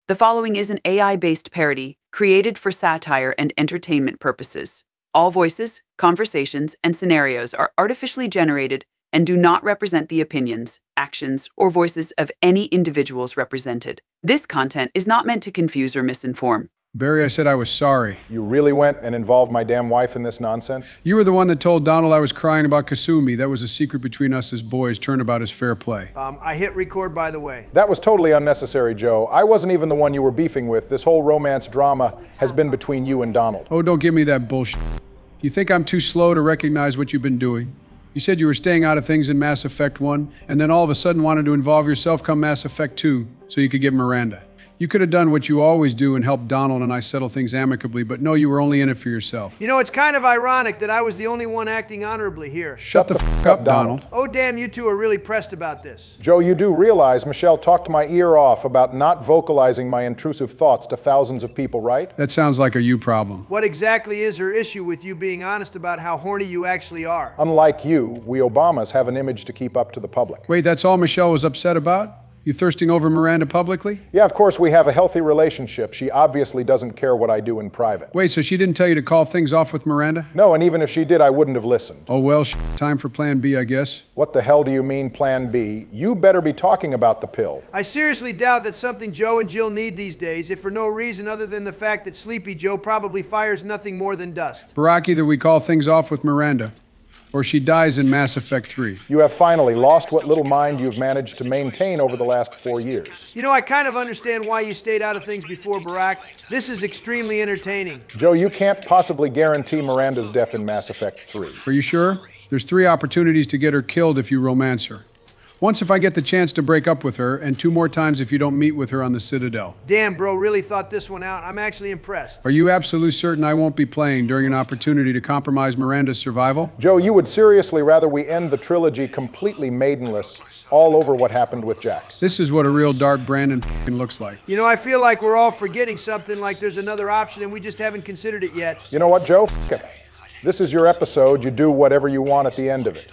The following is an AI-based parody created for satire and entertainment purposes. All voices, conversations, and scenarios are artificially generated and do not represent the opinions, actions, or voices of any individuals represented. This content is not meant to confuse or misinform. Barry, I said I was sorry. You really went and involved my damn wife in this nonsense? You were the one that told Donald I was crying about Kasumi. That was a secret between us as boys. Turnabout is fair play. I hit record, by the way. That was totally unnecessary, Joe. I wasn't even the one you were beefing with. This whole romance drama has been between you and Donald. Oh, don't give me that bullshit. You think I'm too slow to recognize what you've been doing? You said you were staying out of things in Mass Effect 1, and then all of a sudden wanted to involve yourself come Mass Effect 2, so you could get Miranda. You could have done what you always do and helped Donald and I settle things amicably, but no, you were only in it for yourself. You know, it's kind of ironic that I was the only one acting honorably here. Shut the f up, Donald. Oh, damn, you two are really pressed about this. Joe, you do realize Michelle talked my ear off about not vocalizing my intrusive thoughts to thousands of people, right? That sounds like a you problem. What exactly is her issue with you being honest about how horny you actually are? Unlike you, we Obamas have an image to keep up to the public. Wait, that's all Michelle was upset about? You thirsting over Miranda publicly? Yeah, of course, we have a healthy relationship. She obviously doesn't care what I do in private. Wait, so she didn't tell you to call things off with Miranda? No, and even if she did, I wouldn't have listened. Oh, well, time for plan B, I guess. What the hell do you mean, plan B? You better be talking about the pill. I seriously doubt that's something Joe and Jill need these days, if for no reason other than the fact that Sleepy Joe probably fires nothing more than dust. Barack, either we call things off with Miranda, or she dies in Mass Effect 3. You have finally lost what little mind you've managed to maintain over the last 4 years. You know, I kind of understand why you stayed out of things before, Barack. This is extremely entertaining. Joe, you can't possibly guarantee Miranda's death in Mass Effect 3. Are you sure? There's 3 opportunities to get her killed if you romance her. Once if I get the chance to break up with her, and 2 more times if you don't meet with her on the Citadel. Damn, bro, really thought this one out. I'm actually impressed. Are you absolutely certain I won't be playing during an opportunity to compromise Miranda's survival? Joe, you would seriously rather we end the trilogy completely maidenless, all over what happened with Jack. This is what a real dark Brandon looks like. You know, I feel like we're all forgetting something, like there's another option and we just haven't considered it yet. You know what, Joe? F it. This is your episode. You do whatever you want at the end of it.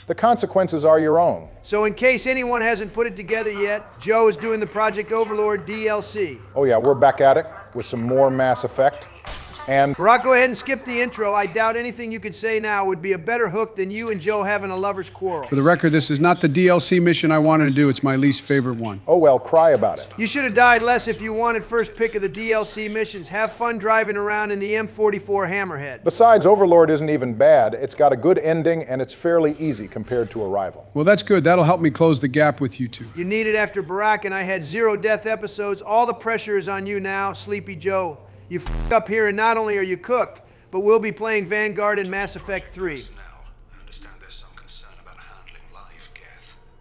The consequences are your own. So in case anyone hasn't put it together yet, Joe is doing the Project Overlord DLC. Oh yeah, we're back at it with some more Mass Effect. And Barack, go ahead and skip the intro. I doubt anything you could say now would be a better hook than you and Joe having a lover's quarrel. For the record, this is not the DLC mission I wanted to do. It's my least favorite one. oh well, cry about it. You should have died less if you wanted first pick of the DLC missions. Have fun driving around in the M44 Hammerhead. Besides, Overlord isn't even bad. It's got a good ending and it's fairly easy compared to Arrival. Well, that's good. That'll help me close the gap with you two. You need it after Barack and I had 0 death episodes. All the pressure is on you now, Sleepy Joe. You f***ed up here and not only are you cooked, but we'll be playing Vanguard in Mass Effect 3.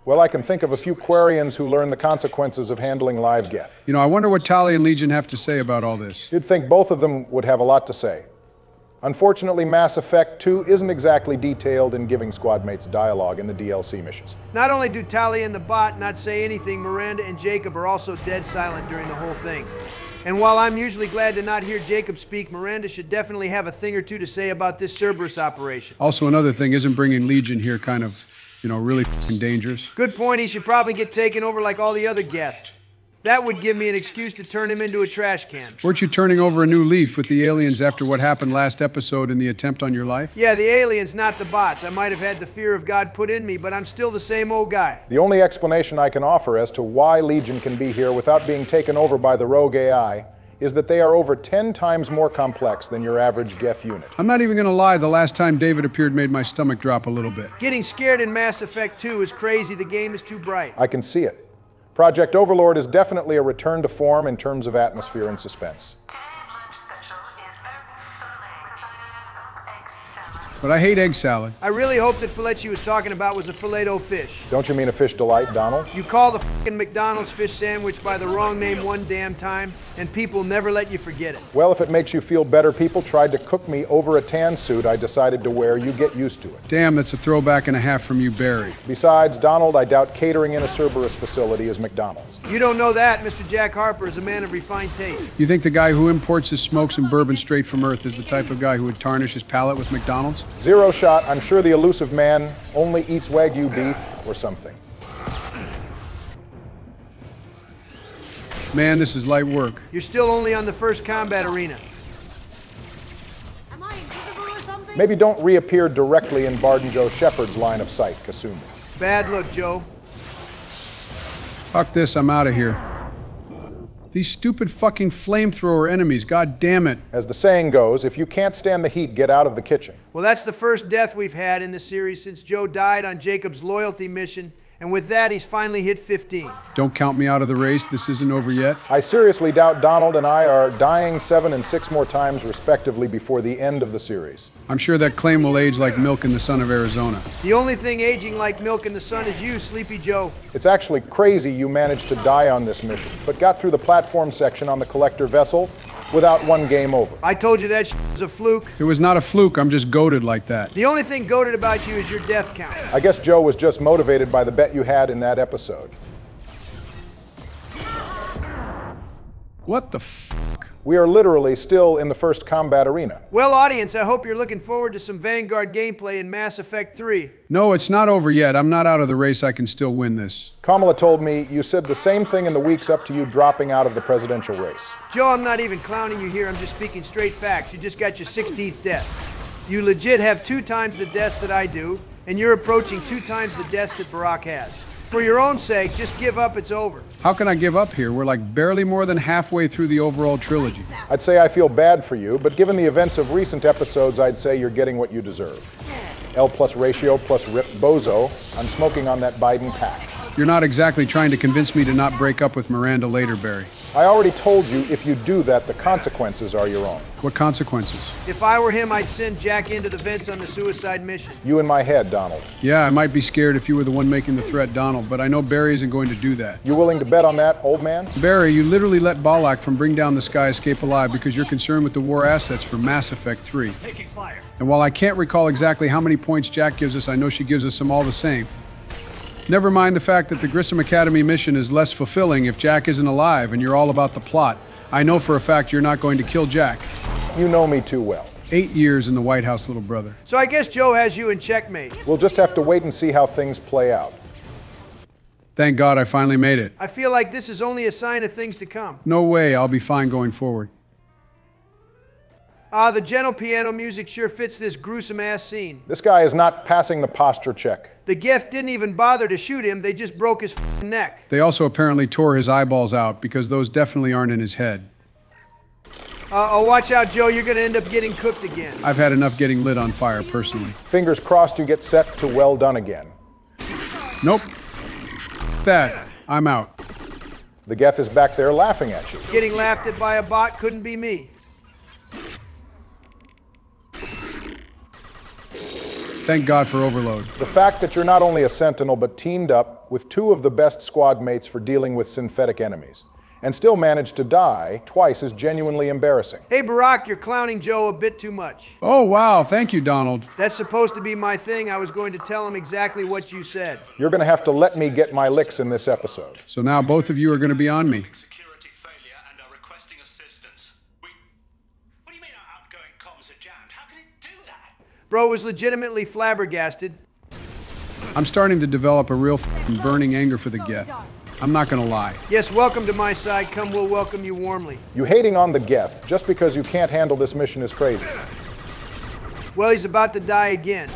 Well, I can think of a few Quarians who learn the consequences of handling live geth. You know, I wonder what Tali and Legion have to say about all this. You'd think both of them would have a lot to say. Unfortunately, Mass Effect 2 isn't exactly detailed in giving squad mates dialogue in the DLC missions. Not only do Tali and the bot not say anything, Miranda and Jacob are also dead silent during the whole thing. And while I'm usually glad to not hear Jacob speak, Miranda should definitely have a thing or two to say about this Cerberus operation. Also, another thing, isn't bringing Legion here kind of, you know, really f***ing dangerous? Good point. He should probably get taken over like all the other geth. That would give me an excuse to turn him into a trash can. Weren't you turning over a new leaf with the aliens after what happened last episode in the attempt on your life? Yeah, the aliens, not the bots. I might have had the fear of God put in me, but I'm still the same old guy. The only explanation I can offer as to why Legion can be here without being taken over by the rogue AI is that they are over 10 times more complex than your average geth unit. I'm not even gonna lie, the last time David appeared made my stomach drop a little bit. Getting scared in Mass Effect 2 is crazy. The game is too bright. I can see it. Project Overlord is definitely a return to form in terms of atmosphere and suspense. But I hate egg salad. I really hope that fillet she was talking about was a filet-o fish. Don't you mean a fish delight, Donald? You call the f***ing McDonald's fish sandwich by the wrong name one damn time, and people never let you forget it. Well, if it makes you feel better, people tried to cook me over a tan suit I decided to wear. You get used to it. Damn, that's a throwback and a half from you, Barry. Besides, Donald, I doubt catering in a Cerberus facility is McDonald's. You don't know that. Mr. Jack Harper is a man of refined taste. You think the guy who imports his smokes and bourbon straight from Earth is the type of guy who would tarnish his palate with McDonald's? Zero shot. I'm sure the elusive man only eats Wagyu beef or something. Man, this is light work. You're still only on the first combat arena. Am I invisible or something? Maybe don't reappear directly in Bard and Joe Shepard's line of sight, Kasumi. Bad look, Joe. Fuck this, I'm out of here. These stupid fucking flamethrower enemies, god damn it. As the saying goes, if you can't stand the heat, get out of the kitchen. Well, that's the first death we've had in the series since Joe died on Jacob's loyalty mission, and with that, he's finally hit 15. Don't count me out of the race, this isn't over yet. I seriously doubt Donald and I are dying 7 and 6 more times respectively before the end of the series. I'm sure that claim will age like milk in the sun of Arizona. The only thing aging like milk in the sun is you, Sleepy Joe. It's actually crazy you managed to die on this mission, but got through the platform section on the collector vessel without one game over. I told you that was a fluke. It was not a fluke, I'm just goated like that. The only thing goated about you is your death count. I guess Joe was just motivated by the bet you had in that episode. What the fuck? We are literally still in the first combat arena. Well, audience, I hope you're looking forward to some Vanguard gameplay in Mass Effect 3. No, it's not over yet. I'm not out of the race. I can still win this. Kamala told me you said the same thing in the weeks up to you dropping out of the presidential race. Joe, I'm not even clowning you here. I'm just speaking straight facts. You just got your 16th death. You legit have 2 times the deaths that I do, and you're approaching 2 times the deaths that Barack has. For your own sake, just give up. It's over. How can I give up here? We're like barely more than halfway through the overall trilogy. I'd say I feel bad for you, but given the events of recent episodes, I'd say you're getting what you deserve. L plus ratio plus rip bozo. I'm smoking on that Biden pack. You're not exactly trying to convince me to not break up with Miranda later, Barry. I already told you if you do that, the consequences are your own. What consequences? If I were him, I'd send Jack into the vents on the suicide mission. You in my head, Donald. Yeah, I might be scared if you were the one making the threat, Donald, but I know Barry isn't going to do that. You willing to bet on that, old man? Barry, you literally let Molock from Bring Down the Sky escape alive because you're concerned with the war assets for Mass Effect 3. Taking fire. And while I can't recall exactly how many points Jack gives us, I know she gives us them all the same. Never mind the fact that the Grissom Academy mission is less fulfilling if Jack isn't alive and you're all about the plot. I know for a fact you're not going to kill Jack. You know me too well. 8 years in the White House, little brother. So I guess Joe has you in checkmate. We'll just have to wait and see how things play out. Thank God I finally made it. I feel like this is only a sign of things to come. No way, I'll be fine going forward. The gentle piano music sure fits this gruesome-ass scene. This guy is not passing the posture check. The Geth didn't even bother to shoot him, they just broke his neck. They also apparently tore his eyeballs out because those definitely aren't in his head. Oh, watch out, Joe, you're gonna end up getting cooked again. I've had enough getting lit on fire, personally. Fingers crossed you get set to well done again. Nope. That. I'm out. The Geth is back there laughing at you. Getting laughed at by a bot couldn't be me. Thank God for overload. The fact that you're not only a sentinel, but teamed up with 2 of the best squad mates for dealing with synthetic enemies, and still managed to die twice is genuinely embarrassing. Hey, Barack, you're clowning Joe a bit too much. Oh, wow. Thank you, Donald. That's supposed to be my thing. I was going to tell him exactly what you said. You're going to have to let me get my licks in this episode. So now both of you are going to be on me. Security failure and are requesting assistance. What do you mean our outgoing comms are jammed? How can it do that? Bro was legitimately flabbergasted. I'm starting to develop a real burning anger for the Geth. I'm not gonna lie. Yes, welcome to my side. Come, we'll welcome you warmly. You hating on the Geth just because you can't handle this mission is crazy. Well, he's about to die again.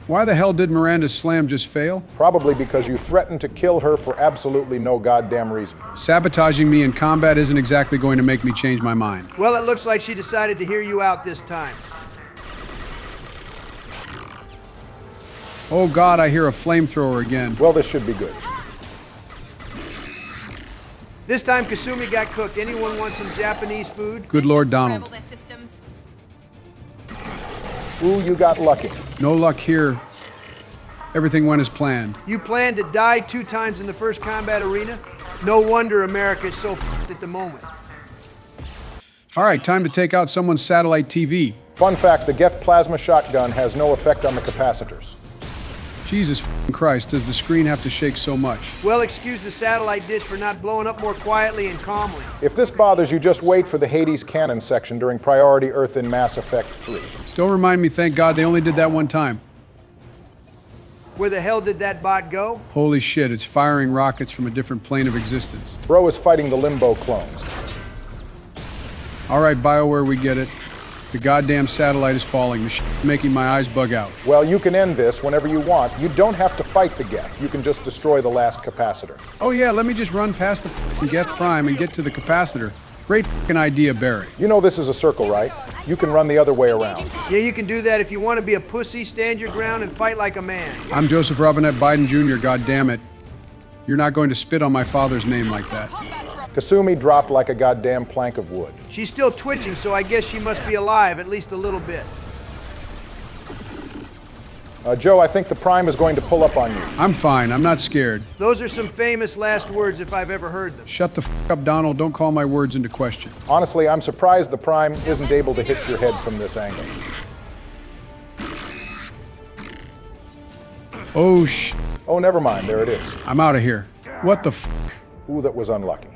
Why the hell did Miranda's slam just fail? Probably because you threatened to kill her for absolutely no goddamn reason. Sabotaging me in combat isn't exactly going to make me change my mind. Well, it looks like she decided to hear you out this time. Oh God, I hear a flamethrower again. Well, this should be good. This time Kasumi got cooked. Anyone want some Japanese food? Good Lord, Donald. Ooh, you got lucky. No luck here. Everything went as planned. You planned to die 2 times in the first combat arena? No wonder America is so f***ed at the moment. All right, time to take out someone's satellite TV. Fun fact, the Geth plasma shotgun has no effect on the capacitors. Jesus Christ, does the screen have to shake so much? Well, excuse the satellite dish for not blowing up more quietly and calmly. If this bothers you, just wait for the Hades cannon section during Priority Earth in Mass Effect 3. Don't remind me, thank God they only did that one time. Where the hell did that bot go? Holy shit, it's firing rockets from a different plane of existence. Bro is fighting the Limbo clones. All right, BioWare, we get it. The goddamn satellite is falling. The shit's making my eyes bug out. Well, you can end this whenever you want. You don't have to fight the Geth. You can just destroy the last capacitor. Oh yeah, let me just run past the f***ing Geth Prime and get to the capacitor. Great f***ing idea, Barry. You know this is a circle, right? You can run the other way around. Yeah, you can do that if you want to be a pussy, stand your ground, and fight like a man. I'm Joseph Robinette Biden Jr., goddammit. You're not going to spit on my father's name like that. Kasumi dropped like a goddamn plank of wood. She's still twitching, so I guess she must be alive, at least a little bit. Joe, I think the Prime is going to pull up on you. I'm fine. I'm not scared. Those are some famous last words if I've ever heard them. Shut the f*** up, Donald. Don't call my words into question. Honestly, I'm surprised the Prime isn't able to hit your head from this angle. Oh, sh**. Oh, never mind. There it is. I'm out of here. What the f***? Ooh, that was unlucky.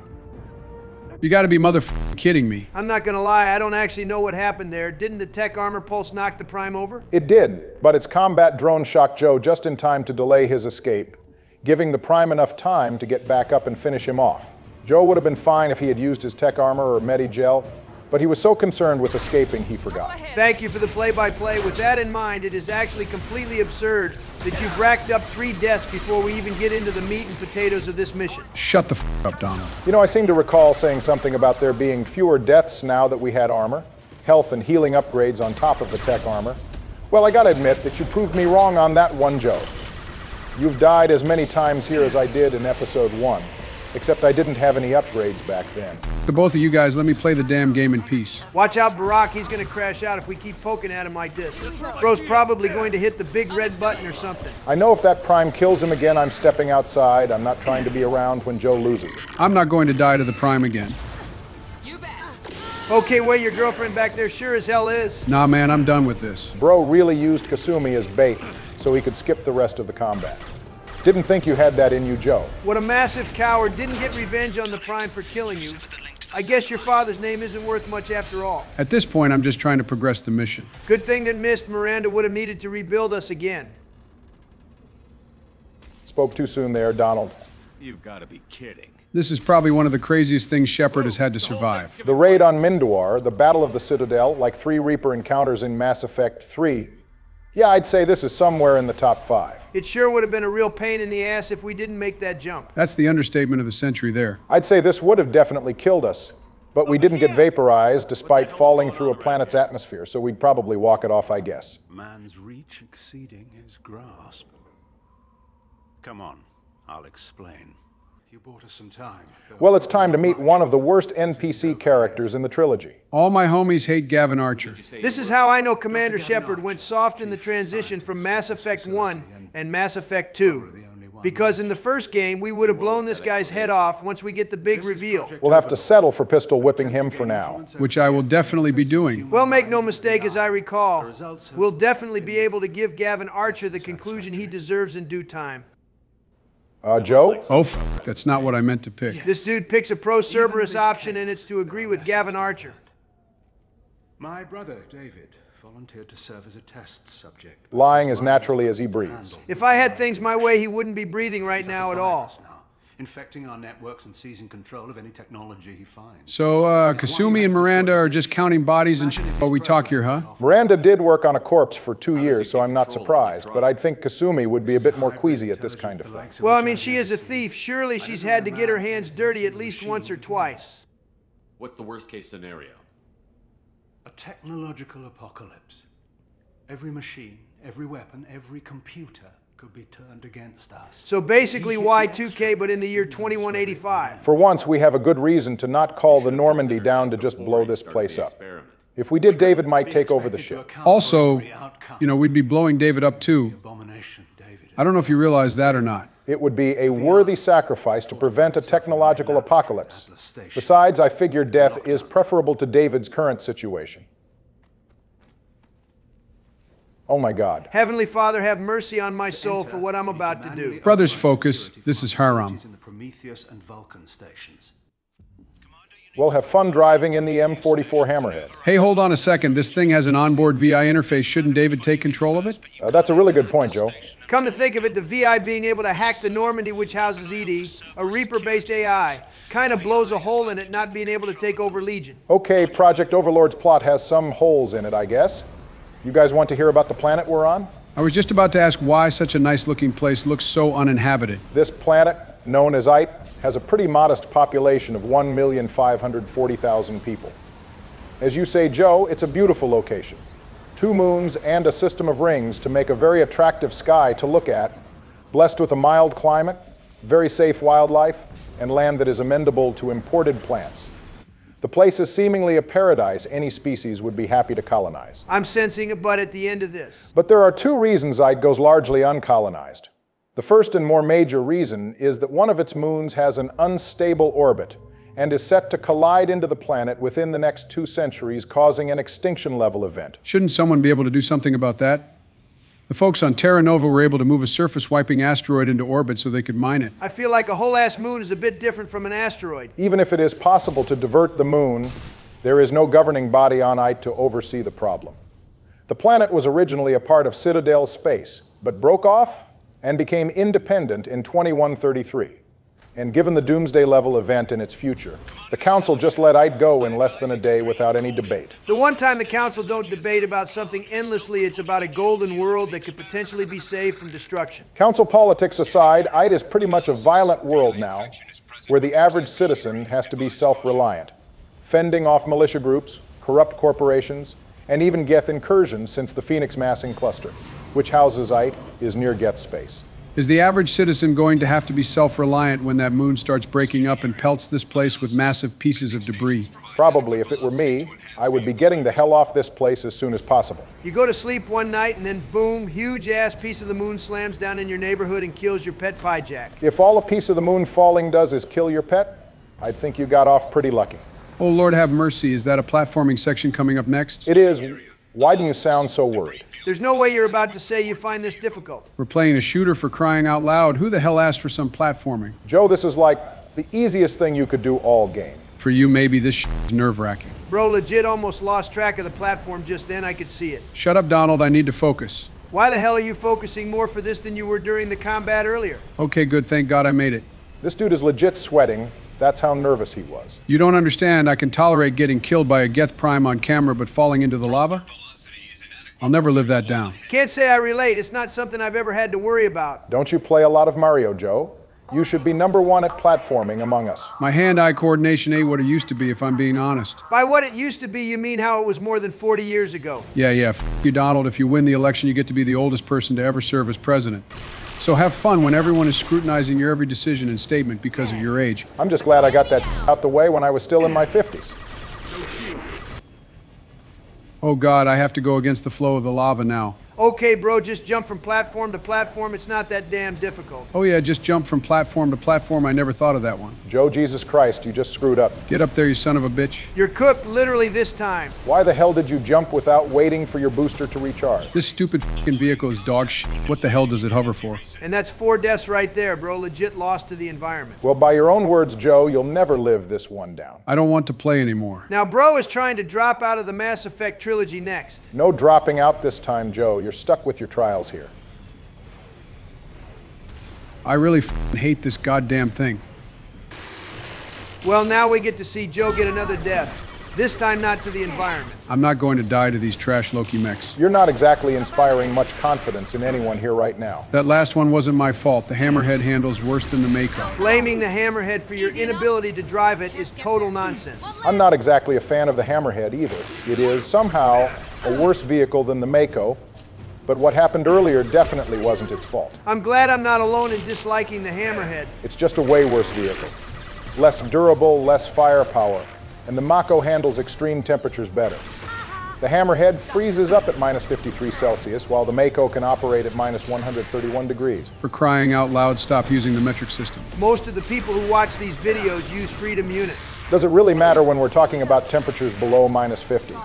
You gotta be motherfucking kidding me. I'm not gonna lie, I don't actually know what happened there. Didn't the tech armor pulse knock the Prime over? It did, but its combat drone shocked Joe just in time to delay his escape, giving the Prime enough time to get back up and finish him off. Joe would have been fine if he had used his tech armor or Medi-Gel, but he was so concerned with escaping he forgot. Thank you for the play-by-play. With that in mind, it is actually completely absurd that you've racked up 3 deaths before we even get into the meat and potatoes of this mission. Shut the f*** up, Donald. You know, I seem to recall saying something about there being fewer deaths now that we had armor, health and healing upgrades on top of the tech armor. Well, I gotta admit that you proved me wrong on that one, Joe. You've died as many times here as I did in episode 1, except I didn't have any upgrades back then. The both of you guys, let me play the damn game in peace. Watch out, Barack. He's gonna crash out if we keep poking at him like this. Bro's probably going to hit the big red button or something. I know if that Prime kills him again, I'm stepping outside. I'm not trying to be around when Joe loses it. I'm not going to die to the Prime again. Okay, well, your girlfriend back there sure as hell is. Nah, man, I'm done with this. Bro really used Kasumi as bait so he could skip the rest of the combat. Didn't think you had that in you, Joe. What a massive coward. Didn't get revenge on the Prime for killing you. I guess your father's name isn't worth much after all. At this point, I'm just trying to progress the mission. Good thing that missed. Miranda would have needed to rebuild us again. Spoke too soon there, Donald. You've got to be kidding. This is probably one of the craziest things Shepard has had to survive. The raid on Mindoir, the Battle of the Citadel, like 3 Reaper encounters in Mass Effect 3. Yeah, I'd say this is somewhere in the top 5. It sure would have been a real pain in the ass if we didn't make that jump. That's the understatement of the century there. I'd say this would have definitely killed us, but we didn't get vaporized despite falling through a planet's atmosphere, so we'd probably walk it off, I guess. Man's reach exceeding his grasp. Come on, I'll explain. You bought us some time. Well, it's time to meet one of the worst NPC characters in the trilogy. All my homies hate Gavin Archer. This is how I know Commander Shepard went soft in the transition from Mass Effect 1 and Mass Effect 2. Because in the first game, we would have blown this guy's head off once we get the big reveal. We'll have to settle for pistol whipping him for now. Which I will definitely be doing. Well, make no mistake, as I recall, we'll definitely be able to give Gavin Archer the conclusion he deserves in due time. Joe? Oh, that's not what I meant to pick. This dude picks a pro-Cerberus option, and it's to agree with Gavin Archer. My brother, David, volunteered to serve as a test subject. Lying as naturally as he breathes. If I had things my way, he wouldn't be breathing right now at all. Infecting our networks and seizing control of any technology he finds. So, Kasumi and Miranda are just counting bodies and shit while we talk here, huh? Miranda did work on a corpse for 2 years, so I'm not surprised, but I'd think Kasumi would be a bit more queasy at this kind of thing. Well, I mean, she is a thief. Surely she's had to get her hands dirty at least once or twice. What's the worst case scenario? A technological apocalypse. Every machine, every weapon, every computer could be turned against us. So basically Y2K, but in the year 2185. For once, we have a good reason to not call the Normandy down to just blow this place up. If we did, David might take over the ship. Also, you know, we'd be blowing David up too. I don't know if you realize that or not. It would be a worthy sacrifice to prevent a technological apocalypse. Besides, I figure death is preferable to David's current situation. Oh my God. Heavenly Father, have mercy on my soul for what I'm about to do. Brothers, focus. This is Haram. In the Prometheus and Vulcan stations. We'll have fun driving in the M44 Hammerhead. Hey, hold on a second. This thing has an onboard VI interface. Shouldn't David take control of it? That's a really good point, Joe. Come to think of it, the VI being able to hack the Normandy, which houses ED, a Reaper-based AI, kind of blows a hole in it not being able to take over Legion. Okay, Project Overlord's plot has some holes in it, I guess. You guys want to hear about the planet we're on? I was just about to ask why such a nice-looking place looks so uninhabited. This planet, known as Aight, has a pretty modest population of 1,540,000 people. As you say, Joe, it's a beautiful location. 2 moons and a system of rings to make a very attractive sky to look at, blessed with a mild climate, very safe wildlife, and land that is amenable to imported plants. The place is seemingly a paradise any species would be happy to colonize. I'm sensing a butt at the end of this. But there are 2 reasons Aight goes largely uncolonized. The first and more major reason is that one of its moons has an unstable orbit and is set to collide into the planet within the next 2 centuries, causing an extinction-level event. Shouldn't someone be able to do something about that? The folks on Terra Nova were able to move a surface-wiping asteroid into orbit so they could mine it. I feel like a whole-ass moon is a bit different from an asteroid. Even if it is possible to divert the moon, there is no governing body on Aight to oversee the problem. The planet was originally a part of Citadel space, but broke off and became independent in 2133. And given the Doomsday level event in its future, the Council just let Aight go in less than a day without any debate. The one time the Council don't debate about something endlessly, it's about a golden world that could potentially be saved from destruction. Council politics aside, Aight is pretty much a violent world now, where the average citizen has to be self-reliant, fending off militia groups, corrupt corporations, and even Geth incursions since the Phoenix massing cluster, which houses Aight, is near Geth space. Is the average citizen going to have to be self-reliant when that moon starts breaking up and pelts this place with massive pieces of debris? Probably, if it were me, I would be getting the hell off this place as soon as possible. You go to sleep one night and then boom, huge-ass piece of the moon slams down in your neighborhood and kills your pet pie jack. If all a piece of the moon falling does is kill your pet, I'd think you got off pretty lucky. Oh, Lord have mercy. Is that a platforming section coming up next? It is. Why do you sound so worried? There's no way you're about to say you find this difficult. We're playing a shooter, for crying out loud. Who the hell asked for some platforming? Joe, this is like the easiest thing you could do all game. For you, maybe this is nerve-wracking. Bro, legit almost lost track of the platform just then. I could see it. Shut up, Donald. I need to focus. Why the hell are you focusing more for this than you were during the combat earlier? Okay, good. Thank God I made it. This dude is legit sweating. That's how nervous he was. You don't understand. I can tolerate getting killed by a Geth Prime on camera, but falling into the lava? I'll never live that down. Can't say I relate. It's not something I've ever had to worry about. Don't you play a lot of Mario, Joe? You should be #1 at platforming among us. My hand-eye coordination ain't what it used to be, if I'm being honest. By what it used to be, you mean how it was more than 40 years ago? Yeah, f you, Donald. If you win the election, you get to be the oldest person to ever serve as president. So have fun when everyone is scrutinizing your every decision and statement because of your age. I'm just glad I got that out the way when I was still in my 50s. Oh God, I have to go against the flow of the lava now. Okay, bro, just jump from platform to platform. It's not that damn difficult. Oh yeah, just jump from platform to platform. I never thought of that one. Joe, Jesus Christ, you just screwed up. Get up there, you son of a bitch. You're cooked literally this time. Why the hell did you jump without waiting for your booster to recharge? This stupid f***ing vehicle is dog shit. What the hell does it hover for? And that's 4 deaths right there, bro. Legit lost to the environment. Well, by your own words, Joe, you'll never live this one down. I don't want to play anymore. Now, bro is trying to drop out of the Mass Effect trilogy next. No dropping out this time, Joe. You're stuck with your trials here. I really f***ing hate this goddamn thing. Well, now we get to see Joe get another death. This time not to the environment. I'm not going to die to these trash Loki mechs. You're not exactly inspiring much confidence in anyone here right now. That last one wasn't my fault. The Hammerhead handles worse than the Mako. Blaming the Hammerhead for your inability to drive it is total nonsense. I'm not exactly a fan of the Hammerhead either. It is somehow a worse vehicle than the Mako, but what happened earlier definitely wasn't its fault. I'm glad I'm not alone in disliking the Hammerhead. It's just a way worse vehicle. Less durable, less firepower, and the Mako handles extreme temperatures better. The Hammerhead freezes up at -53 Celsius, while the Mako can operate at -131 degrees. For crying out loud, stop using the metric system. Most of the people who watch these videos use Freedom units. Does it really matter when we're talking about temperatures below -50?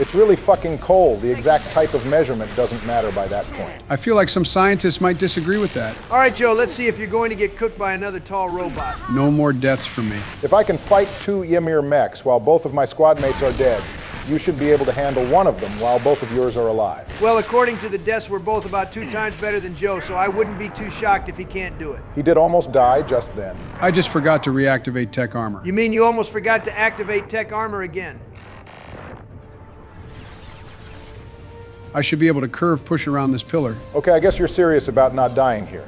It's really fucking cold. The exact type of measurement doesn't matter by that point. I feel like some scientists might disagree with that. All right, Joe, let's see if you're going to get cooked by another tall robot. No more deaths for me. If I can fight 2 Ymir mechs while both of my squad mates are dead, you should be able to handle one of them while both of yours are alive. Well, according to the deaths, we're both about 2 times better than Joe, so I wouldn't be too shocked if he can't do it. He did almost die just then. I just forgot to reactivate tech armor. You mean you almost forgot to activate tech armor again? I should be able to curve push around this pillar. Okay, I guess you're serious about not dying here.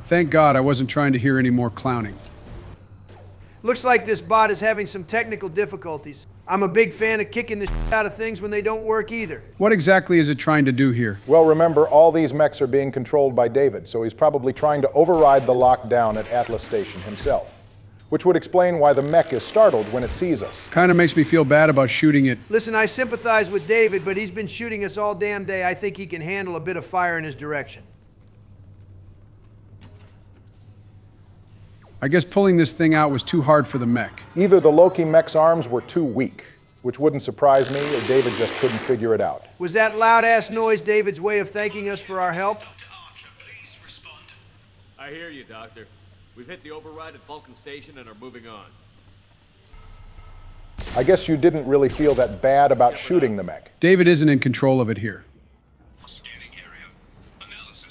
Thank God I wasn't trying to hear any more clowning. Looks like this bot is having some technical difficulties. I'm a big fan of kicking the shit out of things when they don't work either. What exactly is it trying to do here? Well, remember, all these mechs are being controlled by David, so he's probably trying to override the lockdown at Atlas Station himself. Which would explain why the mech is startled when it sees us. Kind of makes me feel bad about shooting it. Listen, I sympathize with David, but he's been shooting us all damn day. I think he can handle a bit of fire in his direction. I guess pulling this thing out was too hard for the mech. Either the Loki mech's arms were too weak, which wouldn't surprise me, or David just couldn't figure it out. Was that loud-ass noise David's way of thanking us for our help? I hear you, Doctor. We've hit the override at Vulcan Station and are moving on. I guess you didn't really feel that bad about shooting the mech. David isn't in control of it here.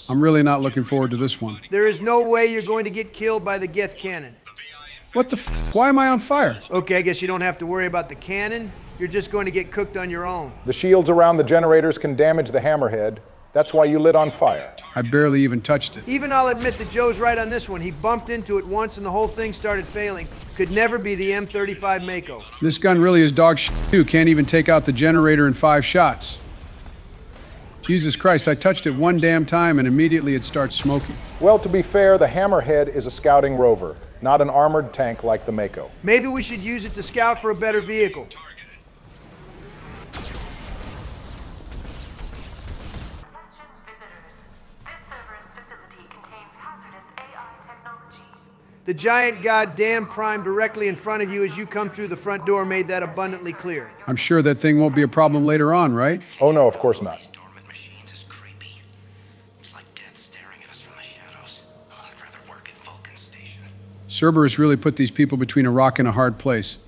I'm really not looking forward to this one. There is no way you're going to get killed by the Geth cannon. What the Why am I on fire? Okay, I guess you don't have to worry about the cannon. You're just going to get cooked on your own. The shields around the generators can damage the hammerhead. That's why you lit on fire. I barely even touched it. Even I'll admit that Joe's right on this one. He bumped into it once and the whole thing started failing. Could never be the M35 Mako. This gun really is dog shit too. Can't even take out the generator in 5 shots. Jesus Christ, I touched it one damn time and immediately it starts smoking. Well, to be fair, the hammerhead is a scouting rover, not an armored tank like the Mako. Maybe we should use it to scout for a better vehicle. The giant goddamn prime directly in front of you as you come through the front door made that abundantly clear. I'm sure that thing won't be a problem later on, right? Oh no, of course not. Dormant machines is creepy. It's like death staring at us from the shadows. Oh, I'd rather work at Vulcan Station. Cerberus really put these people between a rock and a hard place.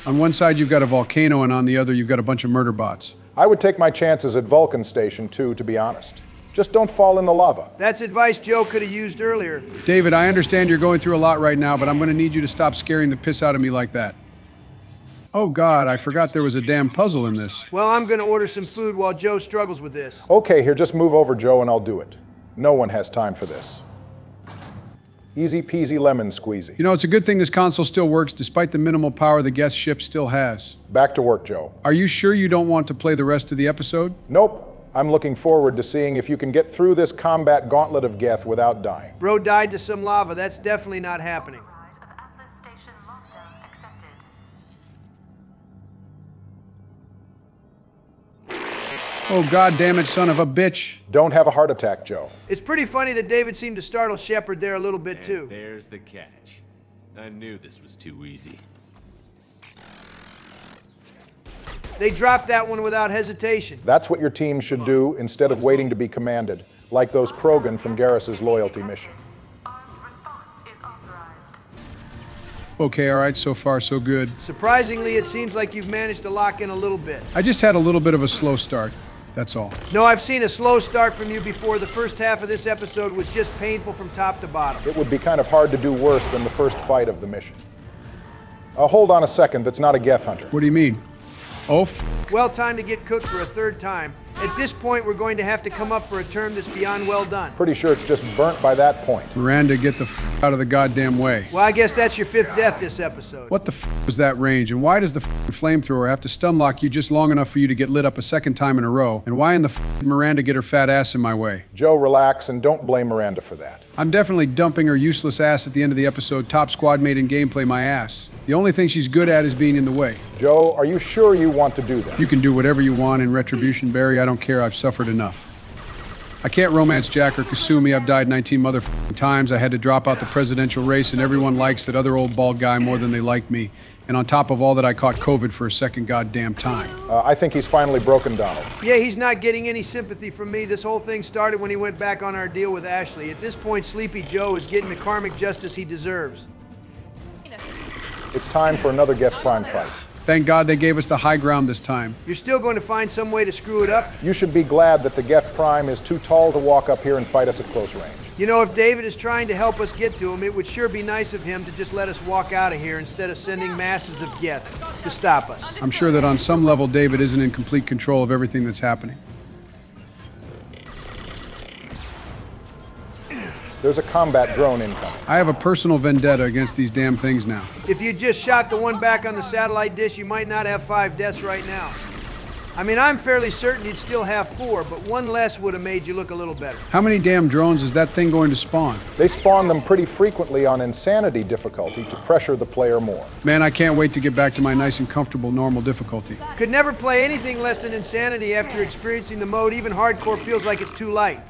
On one side you've got a volcano and on the other you've got a bunch of murder bots. I would take my chances at Vulcan Station too, to be honest. Just don't fall in the lava. That's advice Joe could have used earlier. David, I understand you're going through a lot right now, but I'm going to need you to stop scaring the piss out of me like that. Oh God, I forgot there was a damn puzzle in this. Well, I'm going to order some food while Joe struggles with this. Okay, here, just move over, Joe, and I'll do it. No one has time for this. Easy peasy lemon squeezy. You know, it's a good thing this console still works despite the minimal power the guest ship still has. Back to work, Joe. Are you sure you don't want to play the rest of the episode? Nope. I'm looking forward to seeing if you can get through this combat gauntlet of Geth without dying. Bro died to some lava. That's definitely not happening. Oh God damn it, son of a bitch. Don't have a heart attack, Joe. It's pretty funny that David seemed to startle Shepard there a little bit too. And there's the catch. I knew this was too easy. They dropped that one without hesitation. That's what your team should do instead of waiting to be commanded, like those Krogan from Garrus's loyalty mission. Okay, all right, so far so good. Surprisingly, it seems like you've managed to lock in a little bit. I just had a little bit of a slow start, that's all. No, I've seen a slow start from you before. The first half of this episode was just painful from top to bottom. It would be kind of hard to do worse than the first fight of the mission. Hold on a second, that's not a Geth hunter. What do you mean? Oh, well, time to get cooked for a third time. At this point, we're going to have to come up for a term that's beyond well done. Pretty sure it's just burnt by that point. Miranda, get the out of the goddamn way. Well, I guess that's your 5th death this episode. What the was that range? And why does the flamethrower have to stun lock you just long enough for you to get lit up a second time in a row? And why in the did Miranda get her fat ass in my way? Joe, relax and don't blame Miranda for that. I'm definitely dumping her useless ass at the end of the episode. Top squad mate in gameplay, my ass. The only thing she's good at is being in the way. Joe, are you sure you want to do that? You can do whatever you want in Retribution, Barry. I don't care. I've suffered enough. I can't romance Jack or Kasumi. I've died 19 times. I had to drop out the presidential race, and everyone likes that other old bald guy more than they like me. And on top of all that, I caught COVID for a second goddamn time. I think he's finally broken Donald. Yeah, he's not getting any sympathy from me. This whole thing started when he went back on our deal with Ashley. At this point, Sleepy Joe is getting the karmic justice he deserves. It's time for another Geth Prime fight. Thank God they gave us the high ground this time. You're still going to find some way to screw it up? You should be glad that the Geth Prime is too tall to walk up here and fight us at close range. You know, if David is trying to help us get to him, it would sure be nice of him to just let us walk out of here instead of sending masses of Geth to stop us. I'm sure that on some level, David isn't in complete control of everything that's happening. There's a combat drone incoming. I have a personal vendetta against these damn things now. If you just shot the one back on the satellite dish, you might not have 5 deaths right now. I mean, I'm fairly certain you'd still have 4, but one less would have made you look a little better. How many damn drones is that thing going to spawn? They spawn them pretty frequently on insanity difficulty to pressure the player more. Man, I can't wait to get back to my nice and comfortable normal difficulty. Could never play anything less than insanity after experiencing the mode. Even hardcore feels like it's too light.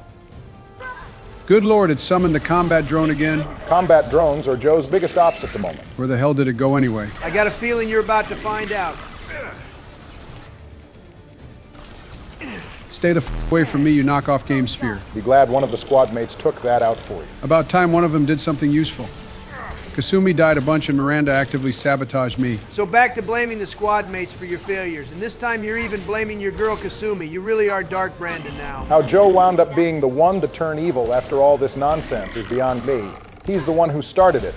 Good Lord, it summoned the combat drone again. Combat drones are Joe's biggest ops at the moment. Where the hell did it go anyway? I got a feeling you're about to find out. Stay the f away from me, you knockoff game sphere. Be glad one of the squad mates took that out for you. About time one of them did something useful. Kasumi died a bunch and Miranda actively sabotaged me. So back to blaming the squad mates for your failures. And this time you're even blaming your girl Kasumi. You really are Dark Brandon now. How Joe wound up being the one to turn evil after all this nonsense is beyond me. He's the one who started it.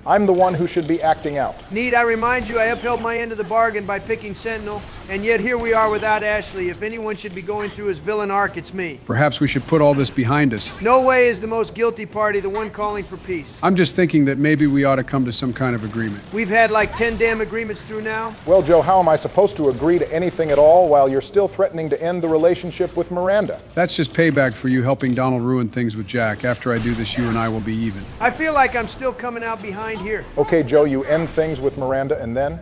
I'm the one who should be acting out. Need I remind you, I upheld my end of the bargain by picking Sentinel, and yet here we are without Ashley. If anyone should be going through his villain arc, it's me. Perhaps we should put all this behind us. No way is the most guilty party the one calling for peace. I'm just thinking that maybe we ought to come to some kind of agreement. We've had like 10 damn agreements through now. Well, Joe, how am I supposed to agree to anything at all while you're still threatening to end the relationship with Miranda? That's just payback for you helping Donald ruin things with Jack. After I do this, you and I will be even. I feel like I'm still coming out behind here. Okay, Joe, you end things with Miranda, and then?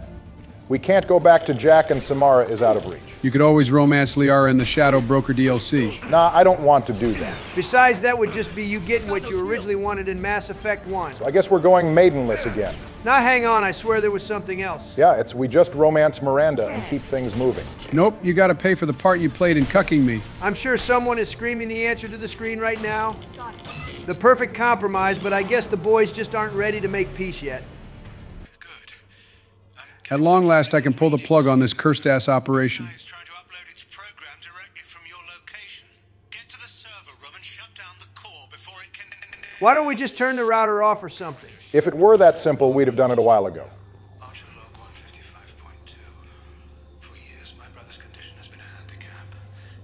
We can't go back to Jack and Samara is out of reach. You could always romance Liara in the Shadow Broker DLC. Nah, I don't want to do that. Besides, that would just be you getting what you originally wanted in Mass Effect 1. So I guess we're going maidenless again. Now hang on, I swear there was something else. Yeah, we just romance Miranda and keep things moving. Nope, you gotta pay for the part you played in cucking me. I'm sure someone is screaming the answer to the screen right now. The perfect compromise, but I guess the boys just aren't ready to make peace yet. At long last, I can pull the plug on this cursed-ass operation. Trying to upload its program directly from your location. Get to the server room and shut down the core before it can... Why don't we just turn the router off or something? If it were that simple, we'd have done it a while ago. Archer log 155.2. For years, my brother's condition has been a handicap.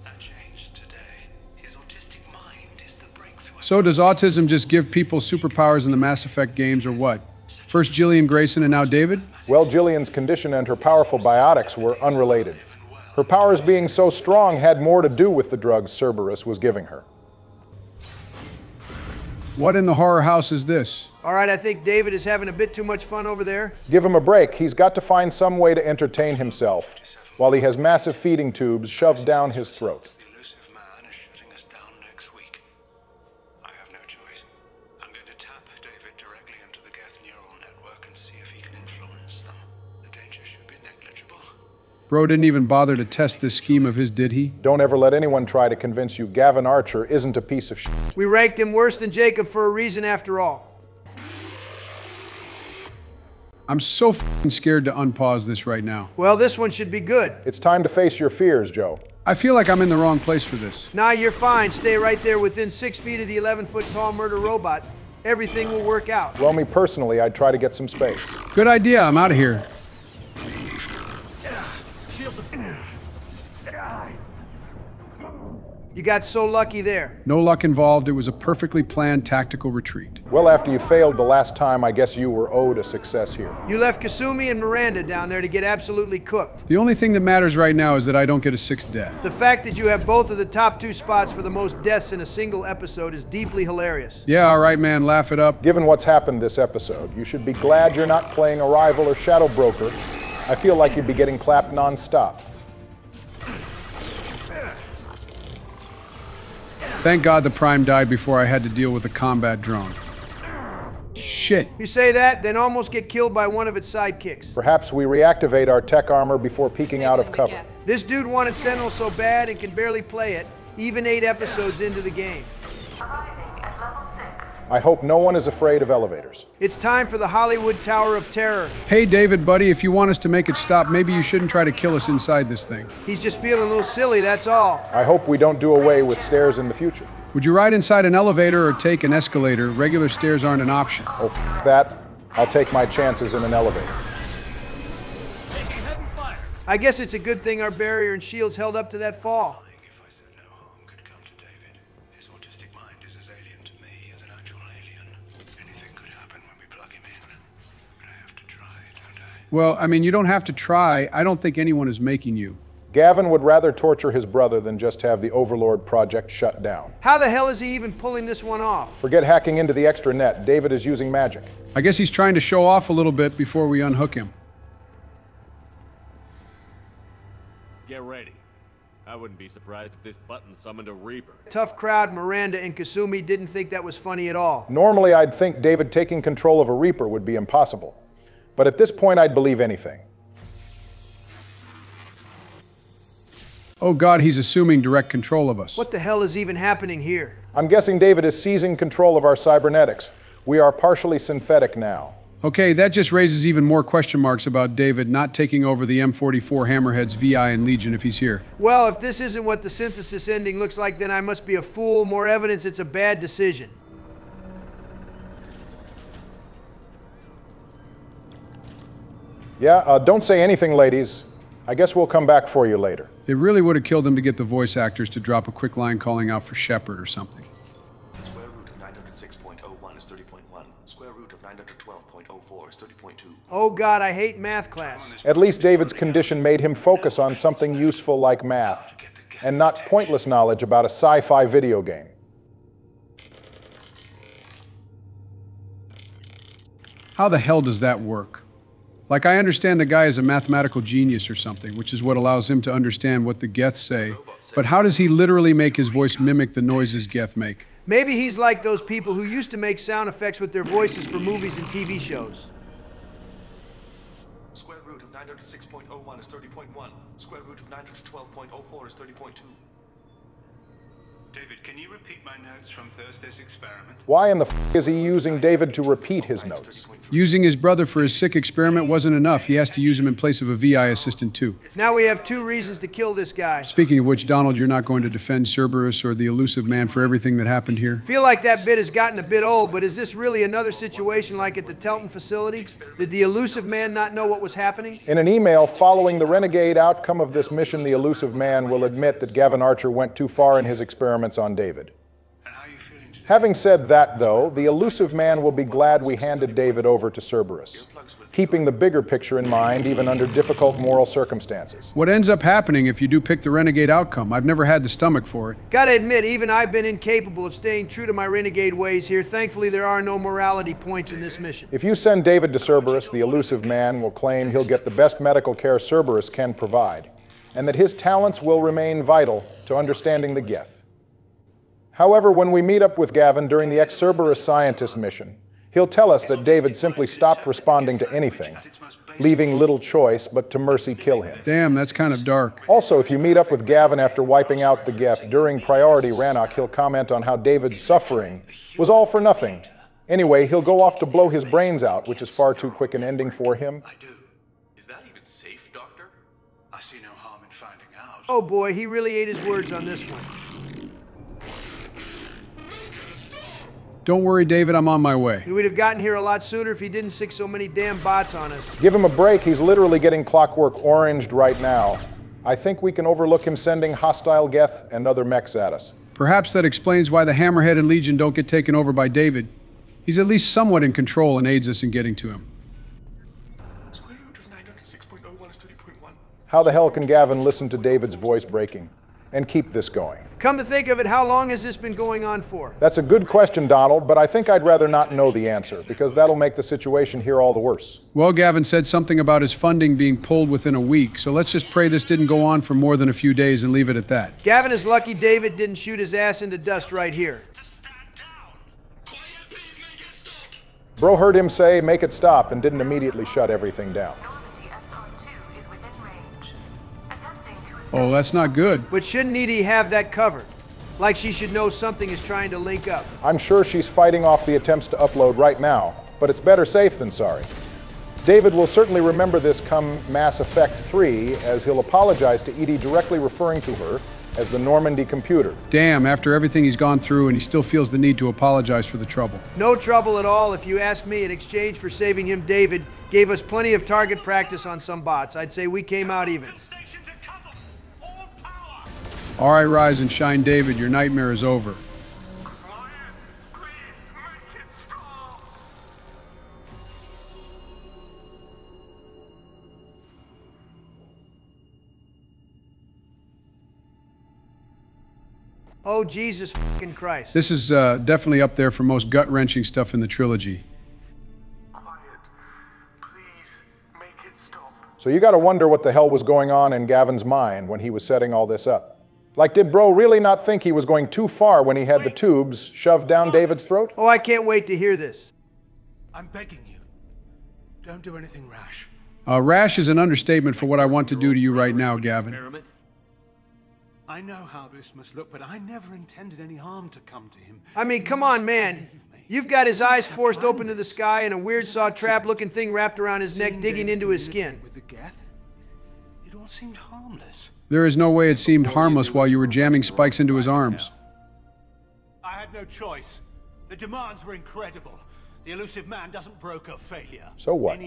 That changed today. His autistic mind is the breakthrough. So does autism just give people superpowers in the Mass Effect games, or what? First Jillian Grayson and now David? Well, Jillian's condition and her powerful biotics were unrelated. Her powers being so strong had more to do with the drugs Cerberus was giving her. What in the horror house is this? All right, I think David is having a bit too much fun over there. Give him a break. He's got to find some way to entertain himself while he has massive feeding tubes shoved down his throat. The elusive man is shutting us down next week. I have no choice. I'm going to tap David directly into the Geth neural network and see if he can influence them. The danger should be negligible. Bro didn't even bother to test this scheme of his, did he? Don't ever let anyone try to convince you Gavin Archer isn't a piece of shit. We ranked him worse than Jacob for a reason after all. I'm so f***ing scared to unpause this right now. Well, this one should be good. It's time to face your fears, Joe. I feel like I'm in the wrong place for this. Nah, you're fine. Stay right there within 6 feet of the 11-foot-tall murder robot. Everything will work out. Well, me personally, I'd try to get some space. Good idea, I'm out of here. You got so lucky there. No luck involved, it was a perfectly planned tactical retreat. Well, after you failed the last time, I guess you were owed a success here. You left Kasumi and Miranda down there to get absolutely cooked. The only thing that matters right now is that I don't get a 6th death. The fact that you have both of the top 2 spots for the most deaths in a single episode is deeply hilarious. Yeah, all right, man, laugh it up. Given what's happened this episode, you should be glad you're not playing a rival or shadow broker. I feel like you'd be getting clapped non-stop. Thank God the Prime died before I had to deal with the combat drone. shit. You say that, then almost get killed by one of its sidekicks. Perhaps we reactivate our tech armor before peeking out of cover. This dude wanted Sentinel so bad and can barely play it, even 8 episodes into the game. Arriving at level 6. I hope no one is afraid of elevators. It's time for the Hollywood Tower of Terror. Hey, David, buddy, if you want us to make it stop, maybe you shouldn't try to kill us inside this thing. He's just feeling a little silly, that's all. I hope we don't do away with stairs in the future. Would you ride inside an elevator or take an escalator? Regular stairs aren't an option. Oh, f that. I'll take my chances in an elevator. I guess it's a good thing our barrier and shields held up to that fall. If I said no harm could come to David, his autistic mind is as alien to me as an actual alien. Anything could happen when we plug him in. But I have to try, don't I? Well, I mean, you don't have to try. I don't think anyone is making you. Gavin would rather torture his brother than just have the Overlord project shut down. How the hell is he even pulling this one off? Forget hacking into the extra net. David is using magic. I guess he's trying to show off a little bit before we unhook him. Get ready. I wouldn't be surprised if this button summoned a Reaper. Tough crowd, Miranda and Kasumi didn't think that was funny at all. Normally, I'd think David taking control of a Reaper would be impossible. But at this point, I'd believe anything. Oh God, he's assuming direct control of us. What the hell is even happening here? I'm guessing David is seizing control of our cybernetics. We are partially synthetic now. Okay, that just raises even more question marks about David not taking over the M44 Hammerheads VI and Legion if he's here. Well, if this isn't what the synthesis ending looks like, then I must be a fool. More evidence it's a bad decision. Yeah, don't say anything, ladies. I guess we'll come back for you later. It really would have killed him to get the voice actors to drop a quick line calling out for Shepard or something. Square root of 906.01 is 30.1. Square root of 912.04 is 30.2. Oh God, I hate math class. At least David's condition made him focus on something useful like math, and not pointless knowledge about a sci-fi video game. How the hell does that work? Like, I understand the guy is a mathematical genius or something, which is what allows him to understand what the Geths say, but how does he literally make his voice mimic the noises Geth make? Maybe he's like those people who used to make sound effects with their voices for movies and TV shows. Square root of 906.01 is 30.1. Square root of 912.04 is 30.2. David, can you repeat my notes from Thursday's experiment? Why in the f is he using David to repeat his notes? Using his brother for his sick experiment wasn't enough. He has to use him in place of a VI assistant too. Now we have 2 reasons to kill this guy. Speaking of which, Donald, you're not going to defend Cerberus or the elusive man for everything that happened here? Feel like that bit has gotten a bit old, but is this really another situation like at the Telton facility? Did the elusive man not know what was happening? In an email following the renegade outcome of this mission, the elusive man will admit that Gavin Archer went too far in his experiments on David. Having said that, though, the elusive man will be glad we handed David over to Cerberus, keeping the bigger picture in mind even under difficult moral circumstances. What ends up happening if you do pick the renegade outcome? I've never had the stomach for it. Gotta admit, even I've been incapable of staying true to my renegade ways here. Thankfully, there are no morality points in this mission. If you send David to Cerberus, the elusive man will claim he'll get the best medical care Cerberus can provide, and that his talents will remain vital to understanding the Geth. However, when we meet up with Gavin during the ex-Cerberus scientist mission, he'll tell us that David simply stopped responding to anything, leaving little choice but to mercy kill him. Damn, that's kind of dark. Also, if you meet up with Gavin after wiping out the Geth during Priority Rannoch, he'll comment on how David's suffering was all for nothing. Anyway, he'll go off to blow his brains out, which is far too quick an ending for him. I do. Is that even safe, Doctor? I see no harm in finding out. Oh boy, he really ate his words on this one. Don't worry, David, I'm on my way. We would have gotten here a lot sooner if he didn't stick so many damn bots on us. Give him a break. He's literally getting clockwork oranged right now. I think we can overlook him sending hostile Geth and other mechs at us. Perhaps that explains why the Hammerhead and Legion don't get taken over by David. He's at least somewhat in control and aids us in getting to him. Square root of 906.01 is 30.1. How the hell can Gavin listen to David's voice breaking and keep this going? Come to think of it, how long has this been going on for? That's a good question, Donald, but I think I'd rather not know the answer, because that'll make the situation here all the worse. Well, Gavin said something about his funding being pulled within a week, so let's just pray this didn't go on for more than a few days and leave it at that. Gavin is lucky David didn't shoot his ass into dust right here. Bro heard him say, make it stop, and didn't immediately shut everything down. Oh, that's not good. But shouldn't Edie have that covered? Like she should know something is trying to link up. I'm sure she's fighting off the attempts to upload right now, but it's better safe than sorry. David will certainly remember this come Mass Effect 3, as he'll apologize to Edie, directly referring to her as the Normandy computer. Damn, after everything he's gone through, and he still feels the need to apologize for the trouble. No trouble at all, if you ask me. In exchange for saving him, David gave us plenty of target practice on some bots. I'd say we came out even. All right, rise and shine, David. Your nightmare is over. Oh, Jesus fucking Christ. This is definitely up there for most gut-wrenching stuff in the trilogy. So you gotta wonder what the hell was going on in Gavin's mind when he was setting all this up. Like, did Bro really not think he was going too far when he had the tubes shoved down David's throat? Oh, I can't wait to hear this. I'm begging you. Don't do anything rash. Rash is an understatement for what I want to do to you right now, Gavin. I know how this must look, but I never intended any harm to come to him. I mean, come on, man. You've got his eyes forced open to the sky and a weird saw trap-looking thing wrapped around his neck digging into his skin. With the Geth, it all seemed harmless. There is no way it seemed harmless while you were jamming spikes into his arms. I had no choice. The demands were incredible. The elusive man doesn't broker failure. So what?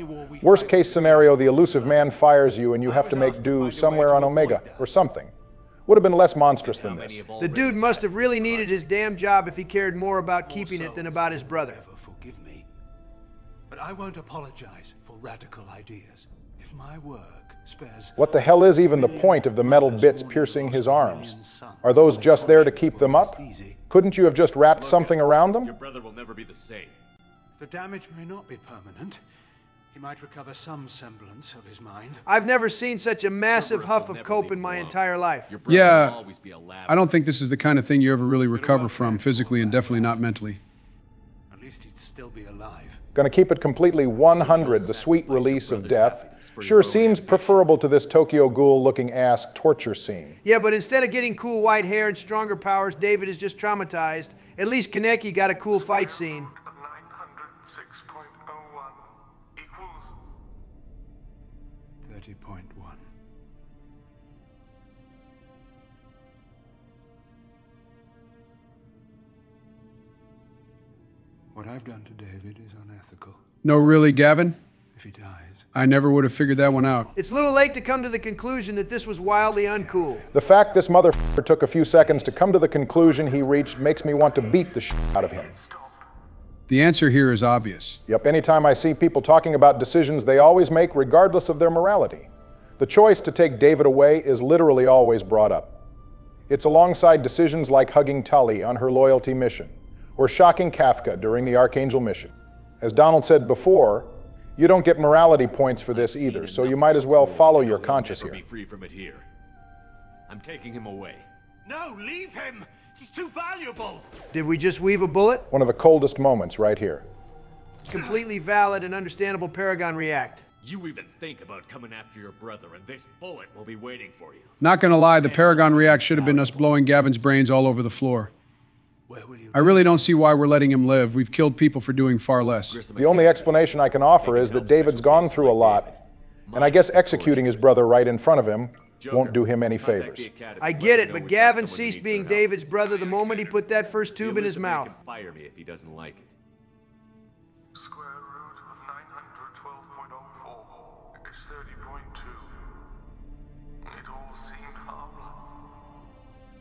Worst case scenario, the elusive man fires you and you have to make do somewhere on Omega, or something. Would have been less monstrous than this. The dude must have really needed his damn job if he cared more about keeping it than about his brother. Forgive me, but I won't apologize for radical ideas. If my work spares... What the hell is even the point of the metal bits piercing his arms? Are those just there to keep them up? Couldn't you have just wrapped something around them? Your brother will never be the same. The damage may not be permanent. He might recover some semblance of his mind. I've never seen such a massive huff of cope in my entire life. Yeah, I don't think this is the kind of thing you ever really recover from, physically and definitely not mentally. At least he'd still be alive. Gonna keep it completely 100, the sweet release of death. Sure seems preferable to this Tokyo Ghoul-looking ass torture scene. Yeah, but instead of getting cool white hair and stronger powers, David is just traumatized. At least Kaneki got a cool fight scene. 30.1. What I've done to David is unethical. No, really, Gavin? If he dies... I never would have figured that one out. It's a little late to come to the conclusion that this was wildly uncool. The fact this motherfucker took a few seconds to come to the conclusion he reached makes me want to beat the shit out of him. The answer here is obvious. Yep, anytime I see people talking about decisions they always make regardless of their morality, the choice to take David away is literally always brought up. It's alongside decisions like hugging Tully on her loyalty mission, or shocking Kafka during the Archangel mission. As Donald said before, you don't get morality points for this either, so you might as well follow your conscience here. Be free from it here. I'm taking him away. No, leave him! He's too valuable! Did we just weave a bullet? One of the coldest moments right here. Completely valid and understandable Paragon react. You even think about coming after your brother, and this bullet will be waiting for you. Not gonna lie, the Paragon react should have been us blowing Gavin's brains all over the floor. I really don't see why we're letting him live. We've killed people for doing far less. The only explanation I can offer is that David's gone through a lot, and I guess executing his brother right in front of him won't do him any favors. I get it, but Gavin ceased being David's brother the moment he put that first tube in his mouth. Fire me if he doesn't like it. Square root of 912.04 is 30.2. It all seemed harmless.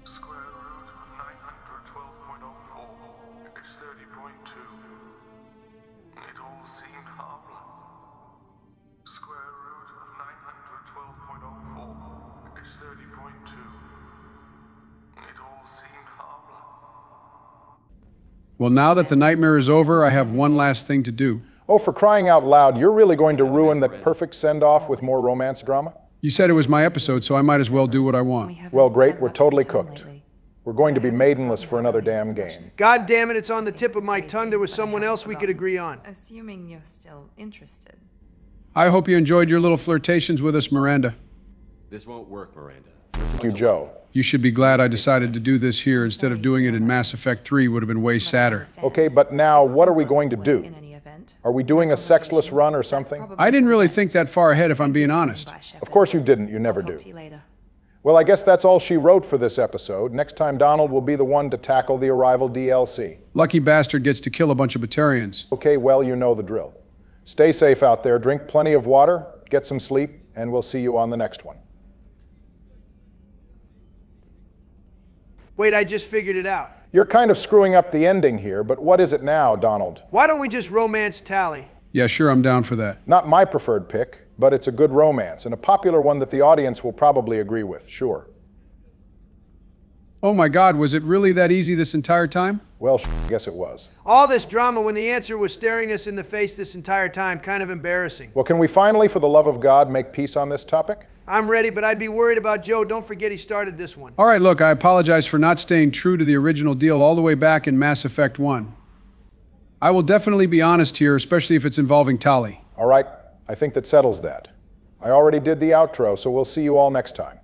Square root of 912.04 is 30.2. It all seemed harmless. Square root of 912.04 is 30.2. It all seemed harmless. Well, now that the nightmare is over, I have one last thing to do. Oh, for crying out loud, you're really going to ruin that perfect send-off with more romance drama? You said it was my episode, so I might as well do what I want. Well, great, we're totally cooked. We're We're going to be maidenless for another damn game. God damn it, it's on the tip of my tongue there was someone else we could agree on. Assuming you're still interested. I hope you enjoyed your little flirtations with us, Miranda. This won't work, Miranda. Thank you, Joe. You should be glad I decided to do this here instead of doing it in Mass Effect 3. Would have been way sadder. Okay, but now what are we going to do? Are we doing a sexless run or something? I didn't really think that far ahead, if I'm being honest. Of course you didn't. You never do. Well, I guess that's all she wrote for this episode. Next time, Donald will be the one to tackle the Arrival DLC. Lucky bastard gets to kill a bunch of Batarians. Okay, well, you know the drill. Stay safe out there, drink plenty of water, get some sleep, and we'll see you on the next one. Wait, I just figured it out. You're kind of screwing up the ending here, but what is it now, Donald? Why don't we just romance Tally? Yeah, sure, I'm down for that. Not my preferred pick, but it's a good romance, and a popular one that the audience will probably agree with, sure. Oh my God, was it really that easy this entire time? Well, I guess it was. All this drama when the answer was staring us in the face this entire time, kind of embarrassing. Well, can we finally, for the love of God, make peace on this topic? I'm ready, but I'd be worried about Joe. Don't forget he started this one. All right, look, I apologize for not staying true to the original deal all the way back in Mass Effect 1. I will definitely be honest here, especially if it's involving Tali. All right, I think that settles that. I already did the outro, so we'll see you all next time.